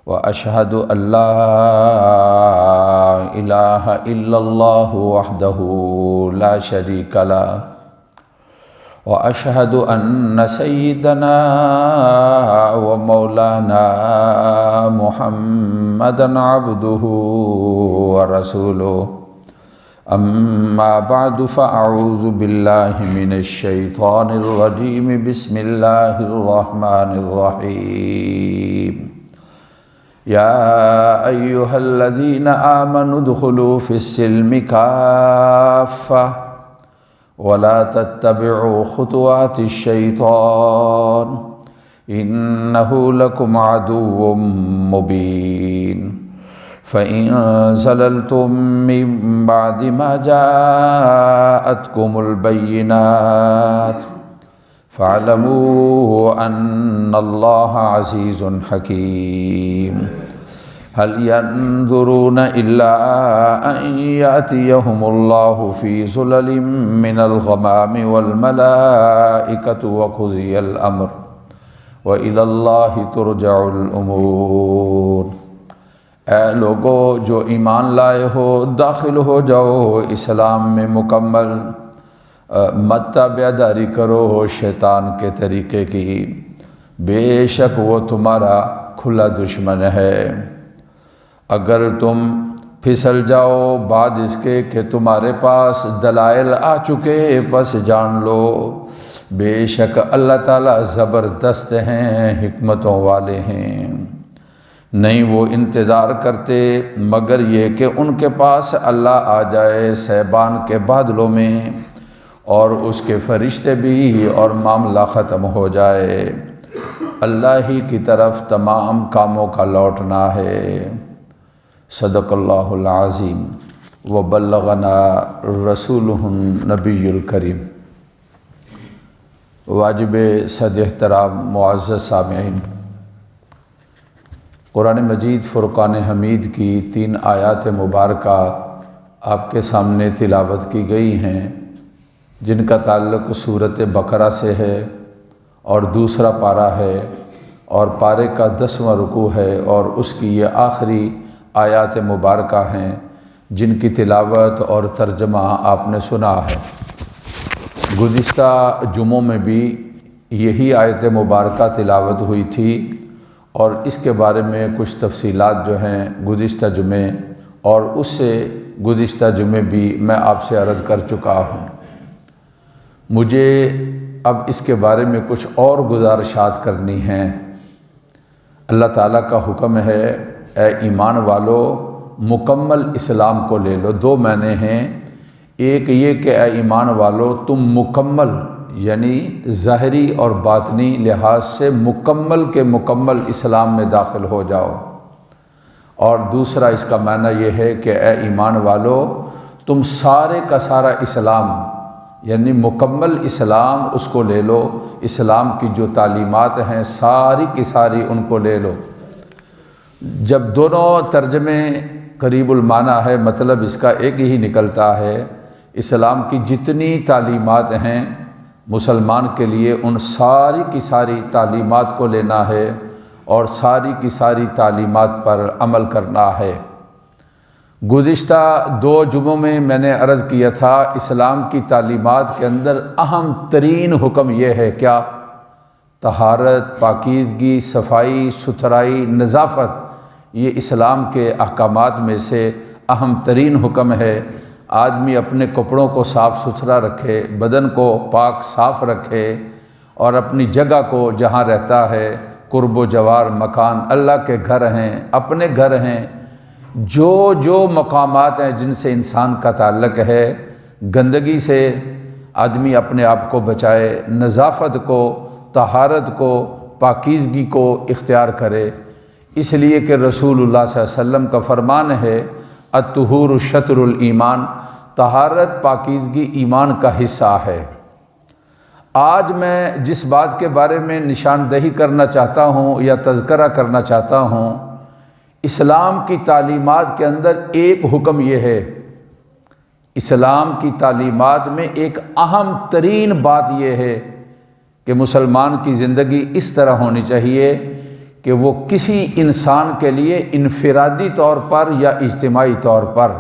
وأشهد أن لا إله إلا الله وحده لا شريك له وأشهد أن سيدنا ومولانا محمدًا عبده ورسوله أما بعد فأعوذ بالله من الشيطان الرجيم بسم الله الرحمن الرحيم يا أيها الذين آمنوا ادخلوا في السلم كافة ولا تتبعوا خطوات الشيطان إنه لكم عدو مبين فإن زللتم من بعد ما جاءتكم البينات فاعلموا أن الله عزيز حكيم هل ينظرون إلا أن يأتيهم الله في ظلل من الغمام والملائكة وقضي الأمر وإلى الله ترجع الأمور۔ اے لوگو جو ایمان لائے ہو داخل ہو جاؤ اسلام میں مکمل، مت تابعداری کرو شیطان کے طریقے کی، بے شک وہ تمہارا کھلا دشمن ہے۔ اگر تم پھسل جاؤ بعد اس کے کہ تمہارے پاس دلائل آ چکے، بس جان لو بے شک اللہ تعالیٰ زبردست ہیں، حکمتوں والے ہیں۔ نہیں وہ انتظار کرتے مگر یہ کہ ان کے پاس اللہ آ جائے سیبان کے بادلوں میں اور اس کے فرشتے بھی اور معاملہ ختم ہو جائے۔ اللہ ہی کی طرف تمام کاموں کا لوٹنا ہے۔ صدق اللہ العظیم وبلغنا رسولہ النبی الکریم۔ واجب صد احترام معزز سامعین، قرآن مجید فرقان حمید کی 3 آیات مبارکہ آپ کے سامنے تلاوت کی گئی ہیں، جن کا تعلق سورۃ بقرہ سے ہے اور دوسرا پارہ ہے اور پارے کا 10واں رکوع ہے اور اس کی یہ آخری آیات مبارکہ ہیں جن کی تلاوت اور ترجمہ آپ نے سنا ہے۔ گزشتہ جمعوں میں بھی یہی آیت مبارکہ تلاوت ہوئی تھی اور اس کے بارے میں کچھ تفصیلات جو ہیں گزشتہ جمعے اور اس سے گزشتہ جمعے بھی میں آپ سے عرض کر چکا ہوں۔ مجھے اب اس کے بارے میں کچھ اور گزارشات کرنی ہیں۔ اللہ تعالیٰ کا حکم ہے اے ایمان والو مکمل اسلام کو لے لو۔ 2 معنی ہیں، ایک یہ کہ اے ایمان والو تم مکمل یعنی ظاہری اور باطنی لحاظ سے مکمل کے مکمل اسلام میں داخل ہو جاؤ، اور دوسرا اس کا معنی یہ ہے کہ اے ایمان والو تم سارے کا سارا اسلام یعنی مکمل اسلام اس کو لے لو، اسلام کی جو تعلیمات ہیں ساری کی ساری ان کو لے لو۔ جب دونوں ترجمے قریب المعنی ہے مطلب اس کا ایک ہی نکلتا ہے، اسلام کی جتنی تعلیمات ہیں مسلمان کے لیے ان ساری کی ساری تعلیمات کو لینا ہے اور ساری کی ساری تعلیمات پر عمل کرنا ہے۔ گزشتہ 2 جمعوں میں نے عرض کیا تھا اسلام کی تعلیمات کے اندر اہم ترین حکم یہ ہے کیا؟ طہارت، پاکیزگی، صفائی ستھرائی، نظافت، یہ اسلام کے احکامات میں سے اہم ترین حکم ہے۔ آدمی اپنے کپڑوں کو صاف ستھرا رکھے، بدن کو پاک صاف رکھے اور اپنی جگہ کو جہاں رہتا ہے قرب و جوار مکان اللہ کے گھر ہیں، اپنے گھر ہیں، جو مقامات ہیں جن سے انسان کا تعلق ہے، گندگی سے آدمی اپنے آپ کو بچائے، نظافت کو، طہارت کو، پاکیزگی کو اختیار کرے۔ اس لیے کہ رسول اللہ صلی اللہ علیہ وسلم کا فرمان ہے الطہور شطر الایمان، طہارت پاکیزگی ایمان کا حصہ ہے۔ آج میں جس بات کے بارے میں نشاندہی کرنا چاہتا ہوں یا تذکرہ کرنا چاہتا ہوں، اسلام کی تعلیمات کے اندر ایک حکم یہ ہے، اسلام کی تعلیمات میں ایک اہم ترین بات یہ ہے کہ مسلمان کی زندگی اس طرح ہونی چاہیے کہ وہ کسی انسان کے لیے انفرادی طور پر یا اجتماعی طور پر،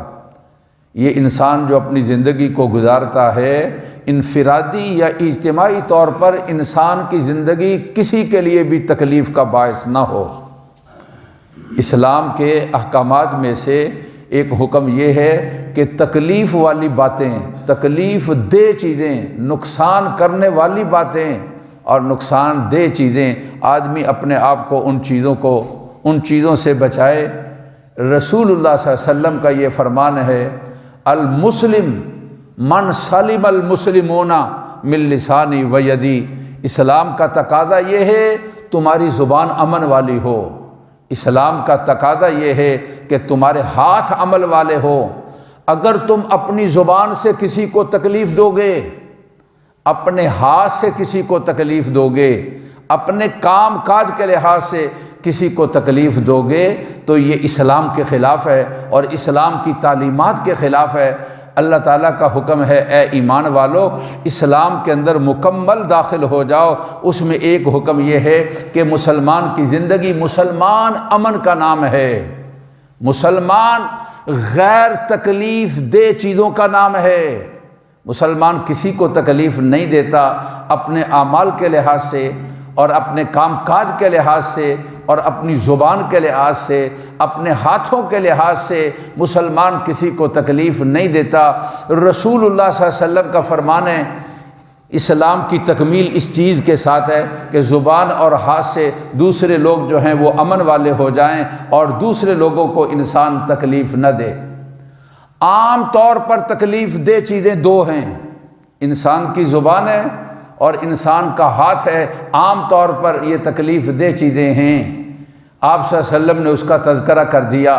یہ انسان جو اپنی زندگی کو گزارتا ہے انفرادی یا اجتماعی طور پر، انسان کی زندگی کسی کے لیے بھی تکلیف کا باعث نہ ہو۔ اسلام کے احکامات میں سے ایک حکم یہ ہے کہ تکلیف والی باتیں، تکلیف دہ چیزیں، نقصان کرنے والی باتیں اور نقصان دہ چیزیں، آدمی اپنے آپ کو ان چیزوں سے بچائے۔ رسول اللہ صلی اللہ علیہ وسلم کا یہ فرمان ہے، المسلم من سلم المسلمون من لسانی و یدی۔ اسلام کا تقاضا یہ ہے تمہاری زبان امن والی ہو، اسلام کا تقاضا یہ ہے کہ تمہارے ہاتھ عمل والے ہو۔ اگر تم اپنی زبان سے کسی کو تکلیف دو گے، اپنے ہاتھ سے کسی کو تکلیف دو گے، اپنے کام کاج کے لحاظ سے کسی کو تکلیف دو گے تو یہ اسلام کے خلاف ہے اور اسلام کی تعلیمات کے خلاف ہے۔ اللہ تعالیٰ کا حکم ہے، اے ایمان والو اسلام کے اندر مکمل داخل ہو جاؤ۔ اس میں ایک حکم یہ ہے کہ مسلمان کی زندگی، مسلمان امن کا نام ہے، مسلمان غیر تکلیف دہ چیزوں کا نام ہے۔ مسلمان کسی کو تکلیف نہیں دیتا، اپنے اعمال کے لحاظ سے اور اپنے کام کاج کے لحاظ سے اور اپنی زبان کے لحاظ سے، اپنے ہاتھوں کے لحاظ سے مسلمان کسی کو تکلیف نہیں دیتا۔ رسول اللہ صلی اللہ علیہ وسلم کا فرمان ہے، اسلام کی تکمیل اس چیز کے ساتھ ہے کہ زبان اور ہاتھ سے دوسرے لوگ جو ہیں وہ امن والے ہو جائیں اور دوسرے لوگوں کو انسان تکلیف نہ دے۔ عام طور پر تکلیف دہ چیزیں دو ہیں، انسان کی زبان ہے اور انسان کا ہاتھ ہے، عام طور پر یہ تکلیف دہ چیزیں ہیں۔ آپ صلی اللہ علیہ وسلم نے اس کا تذکرہ کر دیا،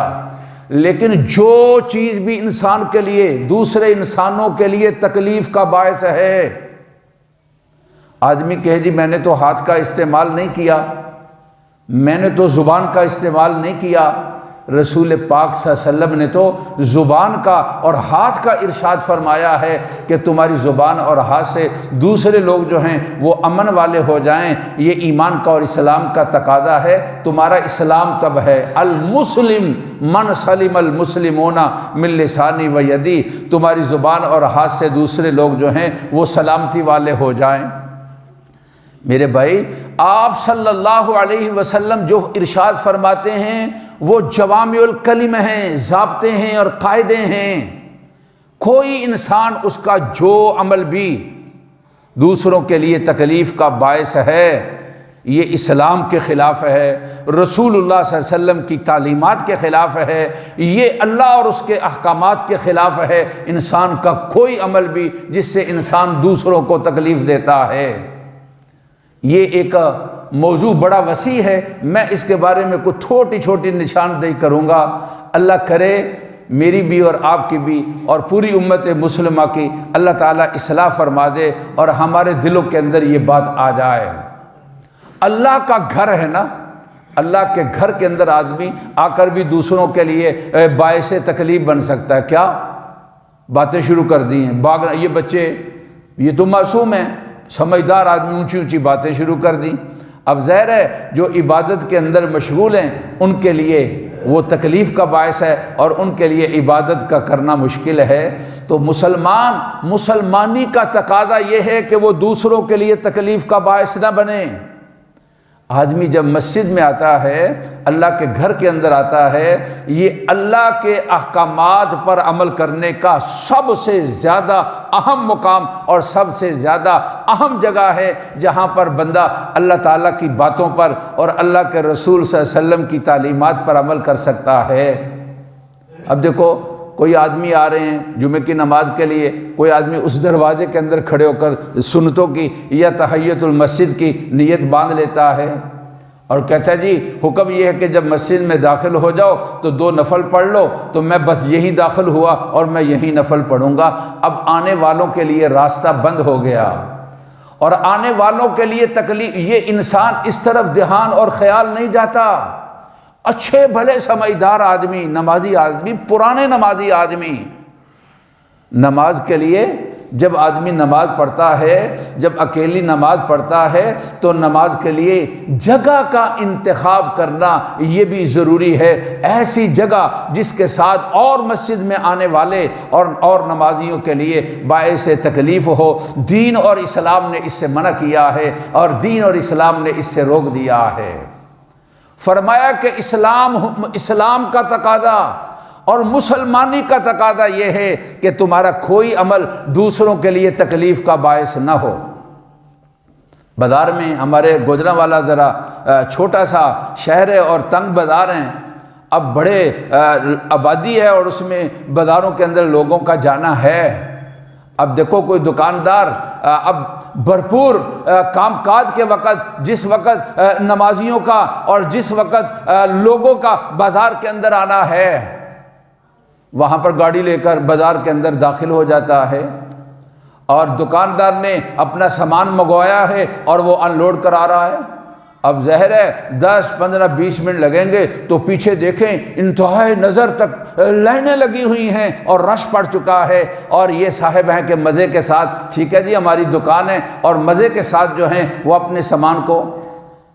لیکن جو چیز بھی انسان کے لیے، دوسرے انسانوں کے لیے تکلیف کا باعث ہے، آدمی کہے جی میں نے تو ہاتھ کا استعمال نہیں کیا، میں نے تو زبان کا استعمال نہیں کیا۔ رسول پاک صلی اللہ علیہ وسلم نے تو زبان کا اور ہاتھ کا ارشاد فرمایا ہے کہ تمہاری زبان اور ہاتھ سے دوسرے لوگ جو ہیں وہ امن والے ہو جائیں۔ یہ ایمان کا اور اسلام کا تقاضا ہے۔ تمہارا اسلام کب ہے؟ المسلم من سلم المسلمون من لسانی و یدی، تمہاری زبان اور ہاتھ سے دوسرے لوگ جو ہیں وہ سلامتی والے ہو جائیں۔ میرے بھائی، آپ صلی اللہ علیہ وسلم جو ارشاد فرماتے ہیں وہ جوامع الکلم ہیں، ضابطے ہیں اور قاعدے ہیں۔ کوئی انسان اس کا جو عمل بھی دوسروں کے لیے تکلیف کا باعث ہے، یہ اسلام کے خلاف ہے، رسول اللہ صلی اللہ علیہ وسلم کی تعلیمات کے خلاف ہے، یہ اللہ اور اس کے احکامات کے خلاف ہے۔ انسان کا کوئی عمل بھی جس سے انسان دوسروں کو تکلیف دیتا ہے، یہ ایک موضوع بڑا وسیع ہے، میں اس کے بارے میں کچھ چھوٹی چھوٹی نشاندہی کروں گا۔ اللہ کرے میری بھی اور آپ کی بھی اور پوری امت مسلمہ کی اللہ تعالیٰ اصلاح فرما دے اور ہمارے دلوں کے اندر یہ بات آ جائے۔ اللہ کا گھر ہے نا، اللہ کے گھر کے اندر آدمی آ کر بھی دوسروں کے لیے باعث تکلیف بن سکتا ہے۔ کیا باتیں شروع کر دی ہیں، یہ بچے یہ تو معصوم ہیں، سمجھدار آدمی اونچی اونچی باتیں شروع کر دیں۔ اب ظاہر ہے جو عبادت کے اندر مشغول ہیں ان کے لیے وہ تکلیف کا باعث ہے اور ان کے لیے عبادت کا کرنا مشکل ہے۔ تو مسلمانی کا تقاضا یہ ہے کہ وہ دوسروں کے لیے تکلیف کا باعث نہ بنے۔ آدمی جب مسجد میں آتا ہے، اللہ کے گھر کے اندر آتا ہے، یہ اللہ کے احکامات پر عمل کرنے کا سب سے زیادہ اہم مقام اور سب سے زیادہ اہم جگہ ہے جہاں پر بندہ اللہ تعالیٰ کی باتوں پر اور اللہ کے رسول صلی اللہ علیہ وسلم کی تعلیمات پر عمل کر سکتا ہے۔ اب دیکھو، کوئی آدمی آ رہے ہیں جمعے کی نماز کے لیے، کوئی آدمی اس دروازے کے اندر کھڑے ہو کر سنتوں کی یا تحیت المسجد کی نیت باندھ لیتا ہے اور کہتا ہے جی حکم یہ ہے کہ جب مسجد میں داخل ہو جاؤ تو 2 نفل پڑھ لو، تو میں بس یہی داخل ہوا اور میں یہی نفل پڑھوں گا۔ اب آنے والوں کے لیے راستہ بند ہو گیا اور آنے والوں کے لیے تکلیف، یہ انسان اس طرف دھیان اور خیال نہیں جاتا۔ اچھے بھلے سمجھدار آدمی، نمازی آدمی، پرانے نمازی آدمی نماز کے لیے جب آدمی نماز پڑھتا ہے، جب اکیلی نماز پڑھتا ہے تو نماز کے لیے جگہ کا انتخاب کرنا یہ بھی ضروری ہے، ایسی جگہ جس کے ساتھ اور مسجد میں آنے والے اور نمازیوں کے لیے باعث تکلیف ہو۔ دین اور اسلام نے اس سے منع کیا ہے اور دین اور اسلام نے اس سے روک دیا ہے۔ فرمایا کہ اسلام کا تقاضا اور مسلمانی کا تقاضا یہ ہے کہ تمہارا کوئی عمل دوسروں کے لیے تکلیف کا باعث نہ ہو۔ بازار میں ہمارے گوجرانوالا ذرا چھوٹا سا شہر ہے اور تنگ بازار ہیں، اب بڑے آبادی ہے اور اس میں بازاروں کے اندر لوگوں کا جانا ہے۔ اب دیکھو کوئی دکاندار اب بھرپور کام کاج کے وقت، جس وقت نمازیوں کا اور جس وقت لوگوں کا بازار کے اندر آنا ہے، وہاں پر گاڑی لے کر بازار کے اندر داخل ہو جاتا ہے اور دکاندار نے اپنا سامان منگوایا ہے اور وہ ان لوڈ کرا رہا ہے۔ اب ظاہر ہے 10 15 20 منٹ لگیں گے تو پیچھے دیکھیں انتہائی نظر تک لائنیں لگی ہوئی ہیں اور رش پڑ چکا ہے، اور یہ صاحب ہیں کہ مزے کے ساتھ ٹھیک ہے جی ہماری دکان ہے، اور مزے کے ساتھ جو ہیں وہ اپنے سامان کو،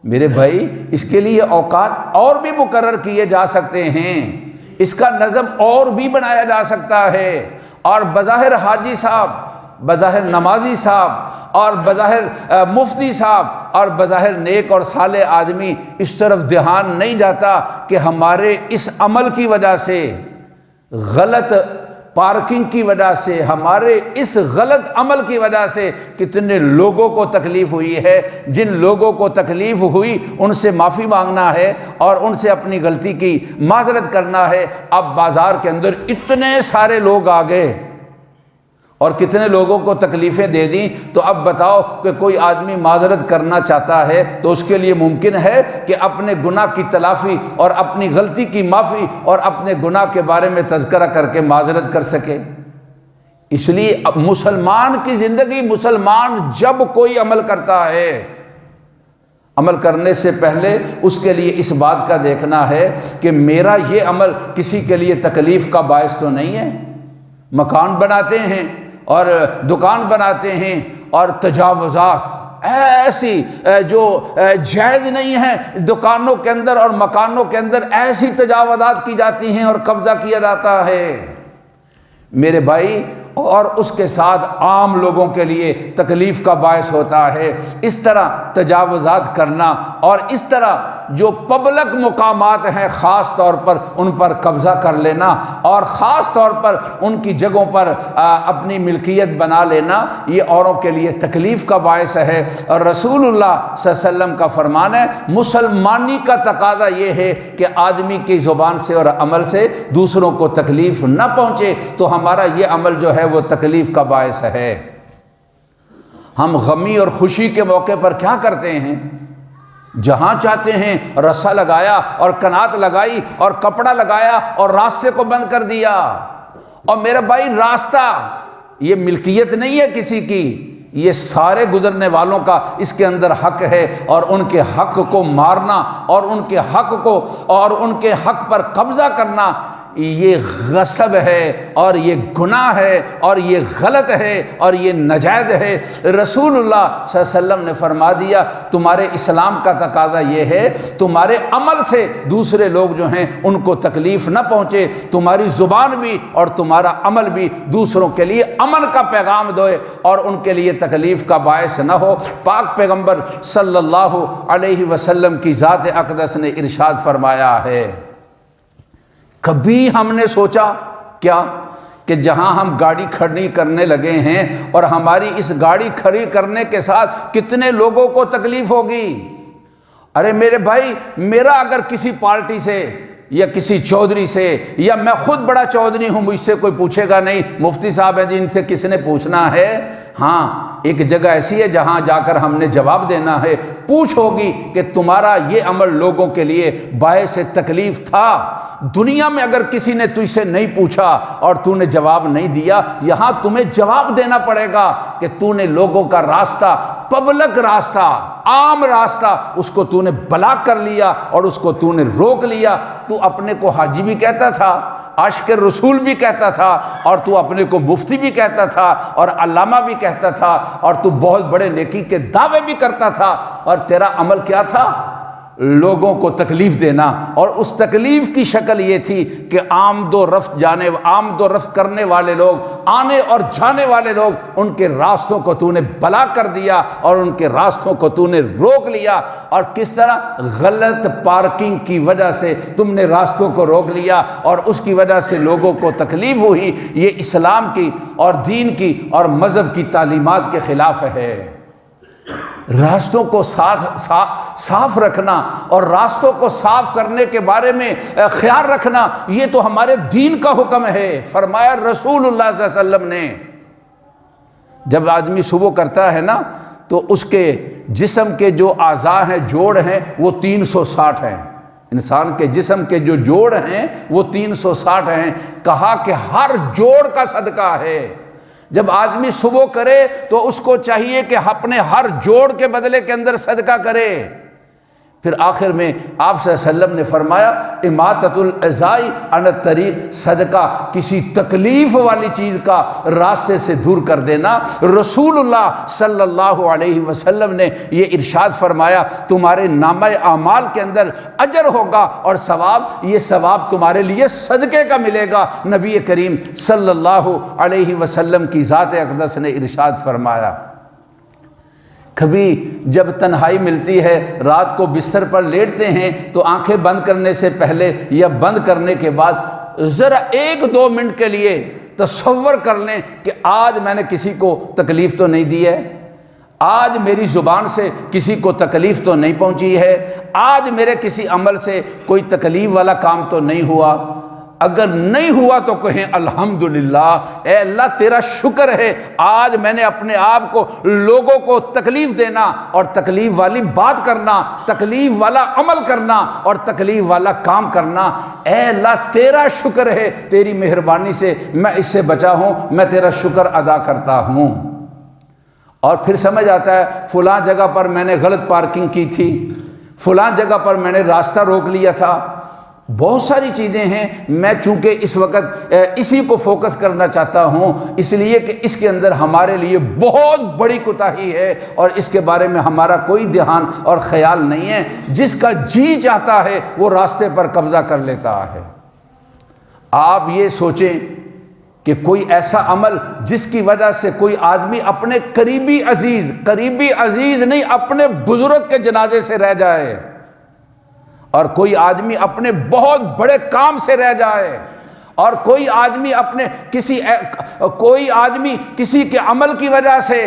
میرے بھائی اس کے لیے اوقات اور بھی مقرر کیے جا سکتے ہیں، اس کا نظم اور بھی بنایا جا سکتا ہے، اور بظاہر حاجی صاحب، بظاہر نمازی صاحب اور بظاہر مفتی صاحب اور بظاہر نیک اور صالح آدمی اس طرف دھیان نہیں جاتا کہ ہمارے اس عمل کی وجہ سے، غلط پارکنگ کی وجہ سے، ہمارے اس غلط عمل کی وجہ سے کتنے لوگوں کو تکلیف ہوئی ہے۔ جن لوگوں کو تکلیف ہوئی ان سے معافی مانگنا ہے اور ان سے اپنی غلطی کی معذرت کرنا ہے۔ اب بازار کے اندر اتنے سارے لوگ آ گئے اور کتنے لوگوں کو تکلیفیں دے دیں، تو اب بتاؤ کہ کوئی آدمی معذرت کرنا چاہتا ہے تو اس کے لیے ممکن ہے کہ اپنے گناہ کی تلافی اور اپنی غلطی کی معافی اور اپنے گناہ کے بارے میں تذکرہ کر کے معذرت کر سکے؟ اس لیے اب مسلمان کی زندگی، مسلمان جب کوئی عمل کرتا ہے، عمل کرنے سے پہلے اس کے لیے اس بات کا دیکھنا ہے کہ میرا یہ عمل کسی کے لیے تکلیف کا باعث تو نہیں ہے۔ مکان بناتے ہیں اور دکان بناتے ہیں اور تجاوزات ایسی جو جائز نہیں ہیں، دکانوں کے اندر اور مکانوں کے اندر ایسی تجاوزات کی جاتی ہیں اور قبضہ کیا جاتا ہے میرے بھائی، اور اس کے ساتھ عام لوگوں کے لیے تکلیف کا باعث ہوتا ہے۔ اس طرح تجاوزات کرنا اور اس طرح جو پبلک مقامات ہیں خاص طور پر ان پر قبضہ کر لینا اور خاص طور پر ان کی جگہوں پر اپنی ملکیت بنا لینا، یہ اوروں کے لیے تکلیف کا باعث ہے۔ اور رسول اللہ صلی اللہ علیہ وسلم کا فرمان ہے، مسلمانی کا تقاضا یہ ہے کہ آدمی کی زبان سے اور عمل سے دوسروں کو تکلیف نہ پہنچے، تو ہمارا یہ عمل جو ہے وہ تکلیف کا باعث ہے۔ ہم غمی اور خوشی کے موقع پر کیا کرتے ہیں؟ جہاں چاہتے ہیں رسا لگایا اور کنات لگائی اور کپڑا لگایا اور راستے کو بند کر دیا۔ اور میرے بھائی راستہ یہ ملکیت نہیں ہے کسی کی، یہ سارے گزرنے والوں کا اس کے اندر حق ہے، اور ان کے حق کو مارنا اور ان کے حق کو اور ان کے حق پر قبضہ کرنا یہ غصب ہے اور یہ گناہ ہے اور یہ غلط ہے اور یہ ناجائز ہے۔ رسول اللہ صلی اللہ علیہ وسلم نے فرما دیا تمہارے اسلام کا تقاضا یہ ہے تمہارے عمل سے دوسرے لوگ جو ہیں ان کو تکلیف نہ پہنچے، تمہاری زبان بھی اور تمہارا عمل بھی دوسروں کے لیے امن کا پیغام دے اور ان کے لیے تکلیف کا باعث نہ ہو۔ پاک پیغمبر صلی اللہ علیہ وسلم کی ذات اقدس نے ارشاد فرمایا ہے، کبھی ہم نے سوچا کیا کہ جہاں ہم گاڑی کھڑی کرنے لگے ہیں اور ہماری اس گاڑی کھڑی کرنے کے ساتھ کتنے لوگوں کو تکلیف ہوگی؟ ارے میرے بھائی، میرا اگر کسی پارٹی سے یا کسی چودھری سے، یا میں خود بڑا چودھری ہوں، مجھ سے کوئی پوچھے گا نہیں، مفتی صاحب ہیں جی ان سے کس نے پوچھنا ہے، ہاں ایک جگہ ایسی ہے جہاں جا کر ہم نے جواب دینا ہے، پوچھ ہوگی کہ تمہارا یہ عمل لوگوں کے لیے باعث تکلیف تھا۔ دنیا میں اگر کسی نے تجھ سے نہیں پوچھا اور تو نے جواب نہیں دیا، یہاں تمہیں جواب دینا پڑے گا کہ تو نے لوگوں کا راستہ، پبلک راستہ، عام راستہ، اس کو تو نے بلاک کر لیا اور اس کو تو نے روک لیا۔ تو اپنے کو حاجی بھی کہتا تھا، عاشق رسول بھی کہتا تھا، اور تو اپنے کو مفتی بھی کہتا تھا اور علامہ بھی کہتا تھا، اور تو بہت بڑے نیکی کے دعوے بھی کرتا تھا، اور تیرا عمل کیا تھا؟ لوگوں کو تکلیف دینا۔ اور اس تکلیف کی شکل یہ تھی کہ آمد و رفت کرنے والے لوگ، آنے اور جانے والے لوگ، ان کے راستوں کو تو نے بلاک کر دیا اور ان کے راستوں کو تو نے روک لیا۔ اور کس طرح؟ غلط پارکنگ کی وجہ سے تم نے راستوں کو روک لیا اور اس کی وجہ سے لوگوں کو تکلیف ہوئی۔ یہ اسلام کی اور دین کی اور مذہب کی تعلیمات کے خلاف ہے۔ راستوں کو صاف رکھنا اور راستوں کو صاف کرنے کے بارے میں خیال رکھنا، یہ تو ہمارے دین کا حکم ہے۔ فرمایا رسول اللہ صلی اللہ علیہ وسلم نے، جب آدمی صبح کرتا ہے نا تو اس کے جسم کے جو اعضاء ہیں، جوڑ ہیں، وہ 360 ہیں۔ انسان کے جسم کے جو جوڑ ہیں وہ 360 ہیں۔ کہا کہ ہر جوڑ کا صدقہ ہے۔ جب آدمی صبح کرے تو اس کو چاہیے کہ اپنے ہر جوڑ کے بدلے کے اندر صدقہ کرے۔ پھر آخر میں آپ صلی اللہ علیہ وسلم نے فرمایا اماطۃ الاذی عن الطریق، صدقہ کسی تکلیف والی چیز کا راستے سے دور کر دینا۔ رسول اللہ صلی اللہ علیہ وسلم نے یہ ارشاد فرمایا تمہارے نامہ اعمال کے اندر اجر ہوگا اور ثواب، یہ ثواب تمہارے لیے صدقے کا ملے گا۔ نبی کریم صلی اللہ علیہ وسلم کی ذات اقدس نے ارشاد فرمایا۔ کبھی جب تنہائی ملتی ہے، رات کو بستر پر لیٹتے ہیں تو آنکھیں بند کرنے سے پہلے یا بند کرنے کے بعد ذرا 1-2 منٹ کے لیے تصور کر لیں کہ آج میں نے کسی کو تکلیف تو نہیں دی ہے، آج میری زبان سے کسی کو تکلیف تو نہیں پہنچی ہے، آج میرے کسی عمل سے کوئی تکلیف والا کام تو نہیں ہوا۔ اگر نہیں ہوا تو کہیں الحمدللہ، اے اللہ تیرا شکر ہے، آج میں نے اپنے آپ کو لوگوں کو تکلیف دینا اور تکلیف والی بات کرنا، تکلیف والا عمل کرنا اور تکلیف والا کام کرنا، اے اللہ تیرا شکر ہے، تیری مہربانی سے میں اس سے بچا ہوں، میں تیرا شکر ادا کرتا ہوں۔ اور پھر سمجھ آتا ہے فلاں جگہ پر میں نے غلط پارکنگ کی تھی، فلاں جگہ پر میں نے راستہ روک لیا تھا۔ بہت ساری چیزیں ہیں، میں چونکہ اس وقت اسی کو فوکس کرنا چاہتا ہوں، اس لیے کہ اس کے اندر ہمارے لیے بہت بڑی کوتاہی ہے اور اس کے بارے میں ہمارا کوئی دھیان اور خیال نہیں ہے۔ جس کا جی چاہتا ہے وہ راستے پر قبضہ کر لیتا ہے۔ آپ یہ سوچیں کہ کوئی ایسا عمل جس کی وجہ سے کوئی آدمی اپنے قریبی عزیز نہیں، اپنے بزرگ کے جنازے سے رہ جائے، اور کوئی آدمی اپنے بہت بڑے کام سے رہ جائے، اور کوئی آدمی کسی کے عمل کی وجہ سے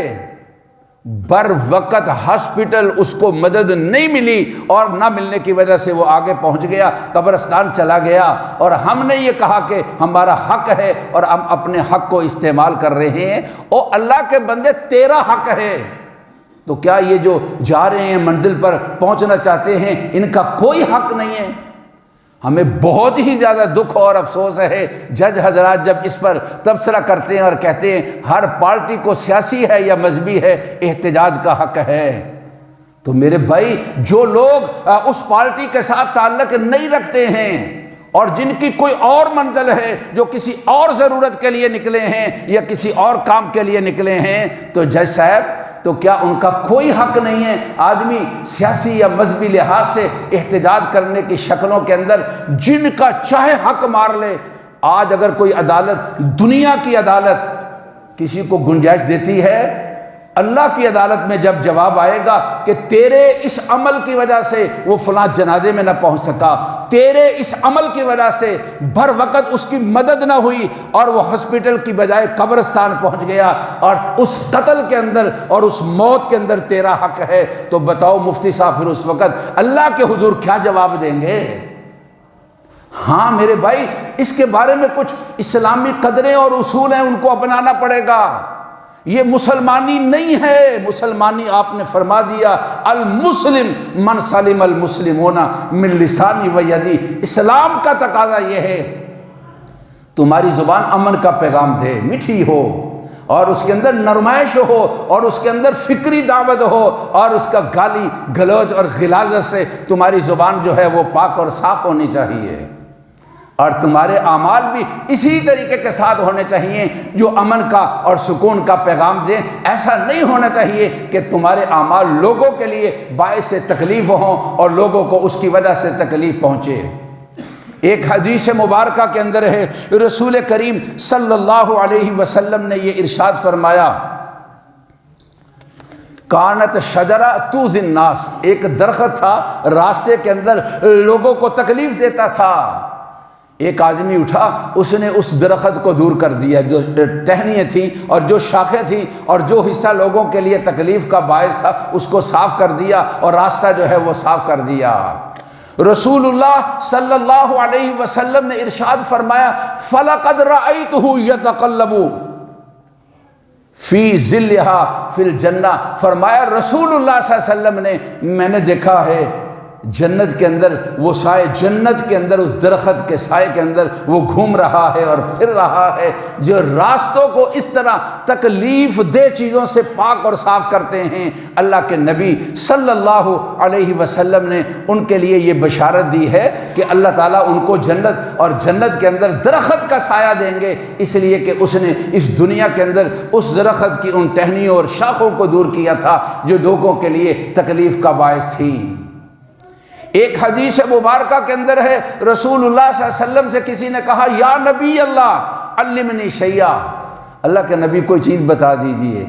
بر وقت ہاسپٹل اس کو مدد نہیں ملی اور نہ ملنے کی وجہ سے وہ آگے پہنچ گیا، قبرستان چلا گیا، اور ہم نے یہ کہا کہ ہمارا حق ہے اور ہم اپنے حق کو استعمال کر رہے ہیں۔ او اللہ کے بندے، تیرا حق ہے، تو کیا یہ جو جا رہے ہیں منزل پر پہنچنا چاہتے ہیں ان کا کوئی حق نہیں ہے؟ ہمیں بہت ہی زیادہ دکھ اور افسوس ہے جج حضرات جب اس پر تبصرہ کرتے ہیں اور کہتے ہیں ہر پارٹی کو سیاسی ہے یا مذہبی ہے، احتجاج کا حق ہے۔ تو میرے بھائی، جو لوگ اس پارٹی کے ساتھ تعلق نہیں رکھتے ہیں اور جن کی کوئی اور منزل ہے، جو کسی اور ضرورت کے لیے نکلے ہیں یا کسی اور کام کے لیے نکلے ہیں، تو جج صاحب تو کیا ان کا کوئی حق نہیں ہے؟ آدمی سیاسی یا مذہبی لحاظ سے احتجاج کرنے کی شکلوں کے اندر جن کا چاہے حق مار لے۔ آج اگر کوئی عدالت، دنیا کی عدالت کسی کو گنجائش دیتی ہے، اللہ کی عدالت میں جب جواب آئے گا کہ تیرے اس عمل کی وجہ سے وہ فلاں جنازے میں نہ پہنچ سکا، تیرے اس عمل کی وجہ سے بھر وقت اس کی مدد نہ ہوئی اور وہ ہاسپٹل کی بجائے قبرستان پہنچ گیا، اور اس قتل کے اندر اور اس موت کے اندر تیرا حق ہے، تو بتاؤ مفتی صاحب پھر اس وقت اللہ کے حضور کیا جواب دیں گے؟ ہاں میرے بھائی، اس کے بارے میں کچھ اسلامی قدریں اور اصول ہیں، ان کو اپنانا پڑے گا۔ یہ مسلمانی نہیں ہے۔ مسلمانی آپ نے فرما دیا المسلم من سلم المسلمون من لسانی و یدی۔ اسلام کا تقاضا یہ ہے تمہاری زبان امن کا پیغام دے، میٹھی ہو، اور اس کے اندر نرمائش ہو، اور اس کے اندر فکری دعوت ہو، اور اس کا گالی گلوچ اور غلاظت سے تمہاری زبان جو ہے وہ پاک اور صاف ہونی چاہیے، اور تمہارے اعمال بھی اسی طریقے کے ساتھ ہونے چاہیے جو امن کا اور سکون کا پیغام دیں۔ ایسا نہیں ہونا چاہیے کہ تمہارے اعمال لوگوں کے لیے باعث تکلیف ہوں اور لوگوں کو اس کی وجہ سے تکلیف پہنچے۔ ایک حدیث مبارکہ کے اندر ہے رسول کریم صلی اللہ علیہ وسلم نے یہ ارشاد فرمایا، کانت شجرہ توزی الناس، ایک درخت تھا راستے کے اندر لوگوں کو تکلیف دیتا تھا۔ ایک آدمی اٹھا، اس نے اس درخت کو دور کر دیا، جو ٹہنیاں تھیں اور جو شاخیں تھیں اور جو حصہ لوگوں کے لیے تکلیف کا باعث تھا اس کو صاف کر دیا اور راستہ جو ہے وہ صاف کر دیا۔ رسول اللہ صلی اللہ علیہ وسلم نے ارشاد فرمایا، فَلَقَدْ رَأَيْتُهُ يَتَقَلَّبُ فِي ظِلِّهَا فِي الْجَنَّةِ، فرمایا رسول اللہ صلی اللہ علیہ وسلم نے، میں نے دیکھا ہے جنت کے اندر وہ سائے، جنت کے اندر اس درخت کے سائے کے اندر وہ گھوم رہا ہے اور پھر رہا ہے، جو راستوں کو اس طرح تکلیف دہ چیزوں سے پاک اور صاف کرتے ہیں۔ اللہ کے نبی صلی اللہ علیہ وسلم نے ان کے لیے یہ بشارت دی ہے کہ اللہ تعالیٰ ان کو جنت اور جنت کے اندر درخت کا سایہ دیں گے، اس لیے کہ اس نے اس دنیا کے اندر اس درخت کی ان ٹہنیوں اور شاخوں کو دور کیا تھا جو لوگوں کے لیے تکلیف کا باعث تھی۔ ایک حدیث مبارکہ کے اندر ہے رسول اللہ صلی اللہ علیہ وسلم سے کسی نے کہا، یا نبی اللہ علمنی شیئا، اللہ کے نبی کوئی چیز بتا دیجئے۔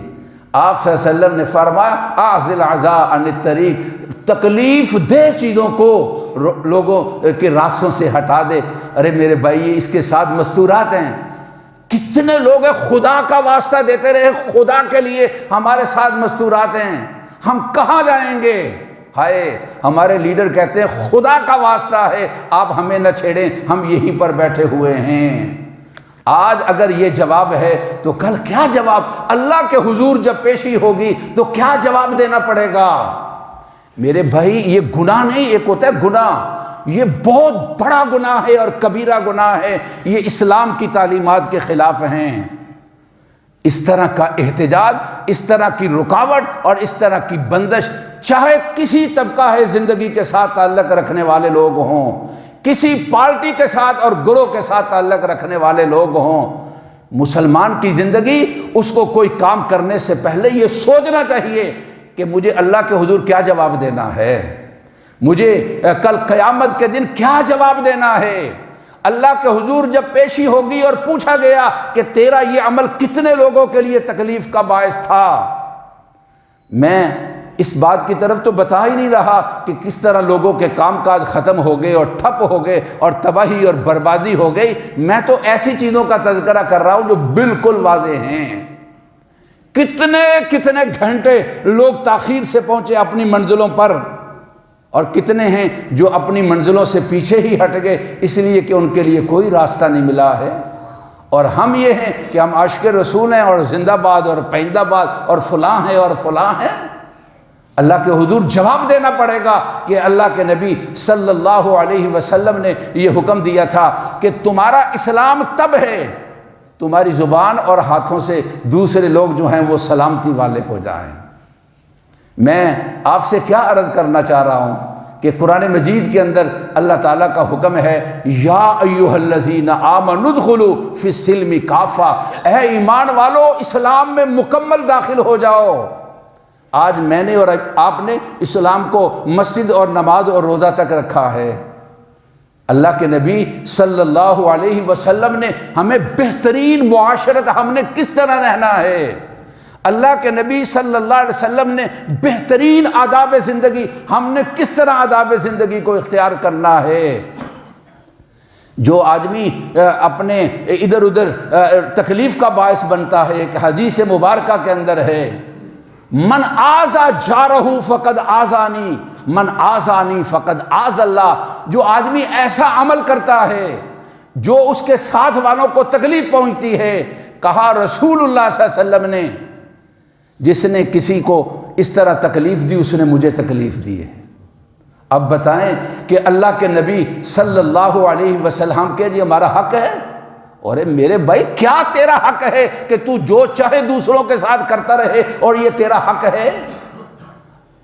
آپ صلی اللہ علیہ وسلم نے فرمایا، اعزل عزا عن الطریق، تکلیف دہ چیزوں کو لوگوں کے راستوں سے ہٹا دے۔ ارے میرے بھائی، اس کے ساتھ مستورات ہیں، کتنے لوگ ہیں خدا کا واسطہ دیتے رہے، خدا کے لیے ہمارے ساتھ مستورات ہیں، ہم کہاں جائیں گے؟ ہائے، ہمارے لیڈر کہتے ہیں خدا کا واسطہ ہے آپ ہمیں نہ چھیڑیں، ہم یہیں پر بیٹھے ہوئے ہیں۔ آج اگر یہ جواب ہے تو کل کیا جواب؟ اللہ کے حضور جب پیشی ہوگی تو کیا جواب دینا پڑے گا؟ میرے بھائی، یہ گناہ نہیں، ایک ہوتا ہے گناہ، یہ بہت بڑا گناہ ہے اور کبیرہ گناہ ہے، یہ اسلام کی تعلیمات کے خلاف ہیں۔ اس طرح کا احتجاج، اس طرح کی رکاوٹ اور اس طرح کی بندش، چاہے کسی طبقہ ہے زندگی کے ساتھ تعلق رکھنے والے لوگ ہوں، کسی پارٹی کے ساتھ اور گروہ کے ساتھ تعلق رکھنے والے لوگ ہوں، مسلمان کی زندگی اس کو کوئی کام کرنے سے پہلے یہ سوچنا چاہیے کہ مجھے اللہ کے حضور کیا جواب دینا ہے، مجھے کل قیامت کے دن کیا جواب دینا ہے۔ اللہ کے حضور جب پیشی ہوگی اور پوچھا گیا کہ تیرا یہ عمل کتنے لوگوں کے لیے تکلیف کا باعث تھا، میں اس بات کی طرف تو بتا ہی نہیں رہا کہ کس طرح لوگوں کے کام کاج ختم ہو گئے اور ٹھپ ہو گئے اور تباہی اور بربادی ہو گئی، میں تو ایسی چیزوں کا تذکرہ کر رہا ہوں جو بالکل واضح ہیں۔ کتنے کتنے گھنٹے لوگ تاخیر سے پہنچے اپنی منزلوں پر، اور کتنے ہیں جو اپنی منزلوں سے پیچھے ہی ہٹ گئے اس لیے کہ ان کے لیے کوئی راستہ نہیں ملا ہے۔ اور ہم یہ ہیں کہ ہم عاشق رسول ہیں اور زندہ باد اور پائندہ باد اور فلاں ہیں اور فلاں ہیں۔ اللہ کے حضور جواب دینا پڑے گا کہ اللہ کے نبی صلی اللہ علیہ وسلم نے یہ حکم دیا تھا کہ تمہارا اسلام تب ہے تمہاری زبان اور ہاتھوں سے دوسرے لوگ جو ہیں وہ سلامتی والے ہو جائیں۔ میں آپ سے کیا عرض کرنا چاہ رہا ہوں کہ قرآن مجید کے اندر اللہ تعالیٰ کا حکم ہے، یا ایھا الذین آمنوا ادخلوا فی السلم کافہ، اے ایمان والو اسلام میں مکمل داخل ہو جاؤ۔ آج میں نے اور آپ نے اسلام کو مسجد اور نماز اور روزہ تک رکھا ہے۔ اللہ کے نبی صلی اللہ علیہ وسلم نے ہمیں بہترین معاشرت ہم نے کس طرح رہنا ہے، اللہ کے نبی صلی اللہ علیہ وسلم نے بہترین آداب زندگی ہم نے کس طرح آداب زندگی کو اختیار کرنا ہے۔ جو آدمی اپنے ادھر ادھر تکلیف کا باعث بنتا ہے، ایک حدیث مبارکہ کے اندر ہے، من آذا جارہ فقد آذانی من آذانی فقد آذ اللہ، جو آدمی ایسا عمل کرتا ہے جو اس کے ساتھ والوں کو تکلیف پہنچتی ہے، کہا رسول اللہ صلی اللہ علیہ وسلم نے جس نے کسی کو اس طرح تکلیف دی اس نے مجھے تکلیف دی ہے۔ اب بتائیں کہ اللہ کے نبی صلی اللہ علیہ وسلم کے جی ہمارا حق ہے؟ اور میرے بھائی کیا تیرا حق ہے کہ تو جو چاہے دوسروں کے ساتھ کرتا رہے اور یہ تیرا حق ہے؟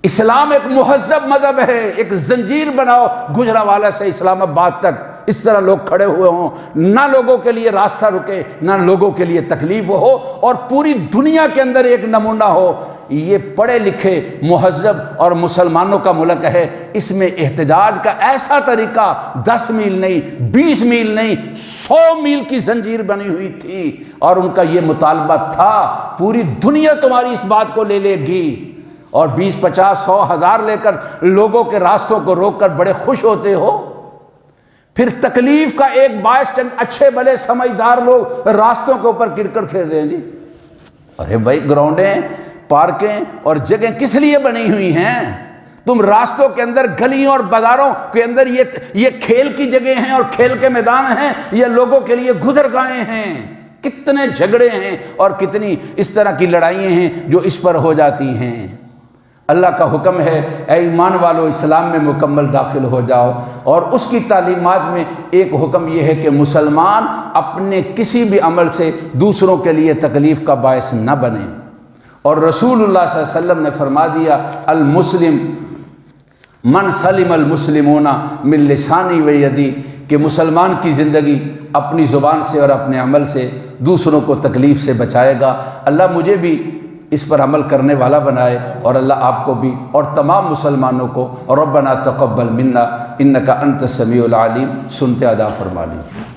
اسلام ایک مہذب مذہب ہے، ایک زنجیر بناؤ گجرانوالہ سے اسلام آباد تک، اس طرح لوگ کھڑے ہوئے ہوں، نہ لوگوں کے لیے راستہ رکے، نہ لوگوں کے لیے تکلیف ہو، اور پوری دنیا کے اندر ایک نمونہ ہو۔ یہ پڑھے لکھے مہذب اور مسلمانوں کا ملک ہے، اس میں احتجاج کا ایسا طریقہ 10 میل نہیں، 20 میل نہیں، 100 میل کی زنجیر بنی ہوئی تھی، اور ان کا یہ مطالبہ تھا پوری دنیا تمہاری اس بات کو لے لے گی، اور 20 50 100 1000 لے کر لوگوں کے راستوں کو روک کر بڑے خوش ہوتے ہو۔ پھر تکلیف کا ایک باعث چند اچھے بھلے سمجھدار لوگ راستوں کے اوپر کرکٹ کھیل رہے ہیں جی۔ ارے بھائی گراؤنڈیں، پارکیں اور جگہیں کس لیے بنی ہوئی ہیں؟ تم راستوں کے اندر، گلیوں اور بازاروں کے اندر یہ کھیل کی جگہ ہیں اور کھیل کے میدان ہیں، یہ لوگوں کے لیے گزرگاہیں ہیں۔ کتنے جھگڑے ہیں اور کتنی اس طرح کی لڑائیاں ہیں جو اس پر ہو جاتی ہیں۔ اللہ کا حکم ہے اے ایمان والو اسلام میں مکمل داخل ہو جاؤ، اور اس کی تعلیمات میں ایک حکم یہ ہے کہ مسلمان اپنے کسی بھی عمل سے دوسروں کے لیے تکلیف کا باعث نہ بنے، اور رسول اللہ صلی اللہ علیہ وسلم نے فرما دیا المسلم من سلم المسلمون من لسانی و یدی، کہ مسلمان کی زندگی اپنی زبان سے اور اپنے عمل سے دوسروں کو تکلیف سے بچائے گا۔ اللہ مجھے بھی اس پر عمل کرنے والا بنائے، اور اللہ آپ کو بھی اور تمام مسلمانوں کو۔ ربنا تقبل منا انک انت السمیع العلیم، سنتے ادا فرما لیجیے۔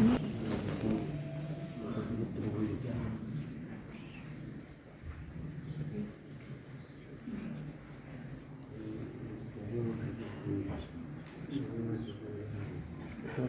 ہے۔